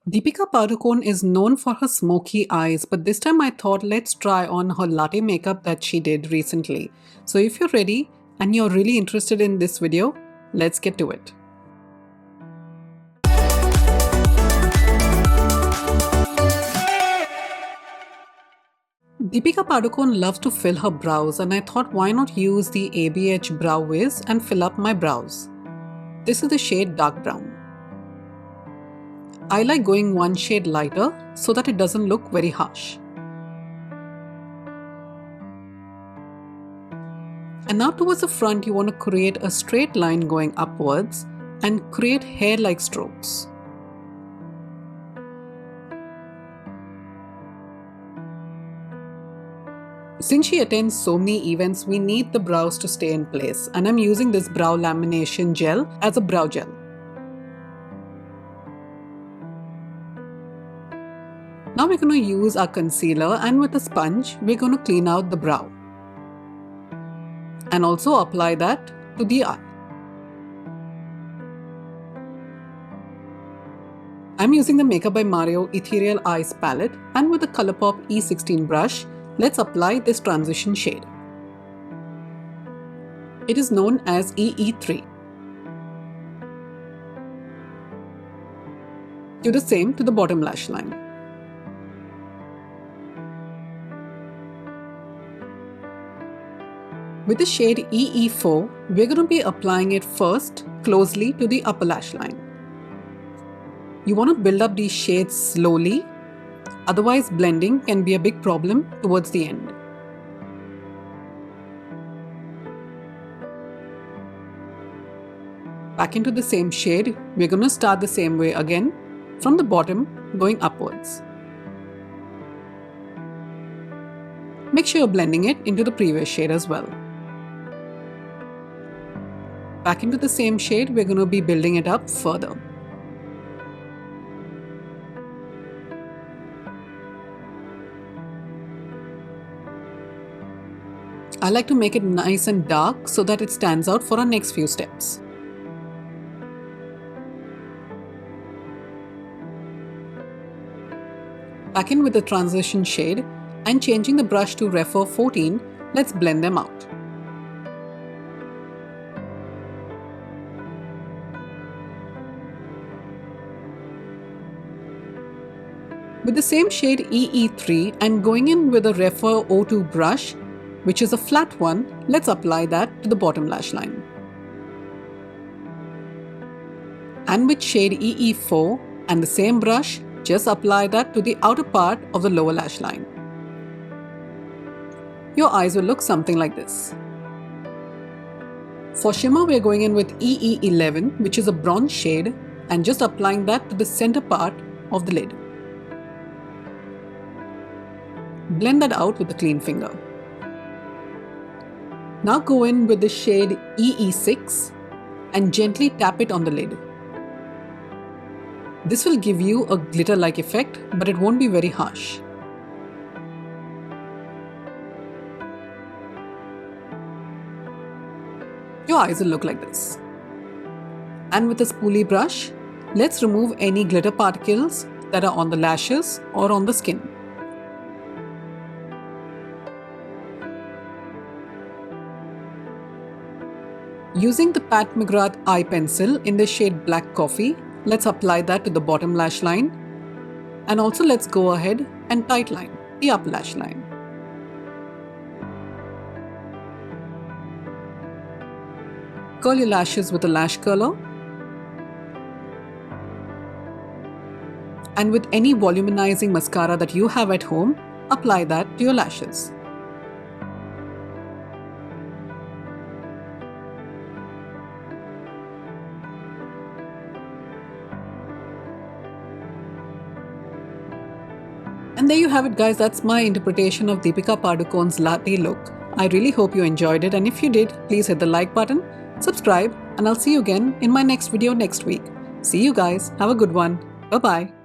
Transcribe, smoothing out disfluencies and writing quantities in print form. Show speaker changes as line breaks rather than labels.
Deepika Padukone is known for her smoky eyes, but this time I thought let's try on her latte makeup that she did recently. So if you're ready and you're really interested in this video, let's get to it. Deepika Padukone loves to fill her brows, and I thought why not use the ABH Brow Wiz and fill up my brows. This is the shade dark brown. I like going one shade lighter so that it doesn't look very harsh. And now towards the front you want to create a straight line going upwards and create hair-like strokes. Since she attends so many events, we need the brows to stay in place, and I'm using this brow lamination gel as a brow gel. Now we're going to use our concealer, and with a sponge we're going to clean out the brow and also apply that to the eye. I'm using the Makeup by Mario Ethereal Eyes palette, and with the Colourpop E16 brush, let's apply this transition shade. It is known as EE3. Do the same to the bottom lash line. With the shade EE4, we're going to be applying it first closely to the upper lash line. You want to build up these shades slowly, otherwise blending can be a big problem towards the end. Back into the same shade, we're going to start the same way again, from the bottom going upwards. Make sure you're blending it into the previous shade as well. Back into the same shade, we're going to be building it up further. I like to make it nice and dark so that it stands out for our next few steps. Back in with the transition shade and changing the brush to rephr 14, let's blend them out. With the same shade EE3 and going in with a rephr 02 brush, which is a flat one, let's apply that to the bottom lash line. And with shade EE4 and the same brush, just apply that to the outer part of the lower lash line. Your eyes will look something like this. For shimmer, we're going in with EE11, which is a bronze shade, and just applying that to the center part of the lid. Blend that out with a clean finger. Now go in with the shade EE6 and gently tap it on the lid. This will give you a glitter-like effect, but it won't be very harsh. Your eyes will look like this. And with a spoolie brush, let's remove any glitter particles that are on the lashes or on the skin. Using the Pat McGrath eye pencil in the shade Black Coffee, let's apply that to the bottom lash line, and also let's go ahead and tightline the upper lash line. Curl your lashes with a lash curler, and with any volumizing mascara that you have at home, apply that to your lashes. And there you have it, guys. That's my interpretation of Deepika Padukone's latte look. I really hope you enjoyed it, and if you did, please hit the like button, subscribe, and I'll see you again in my next video next week. See you guys. Have a good one. Bye-bye.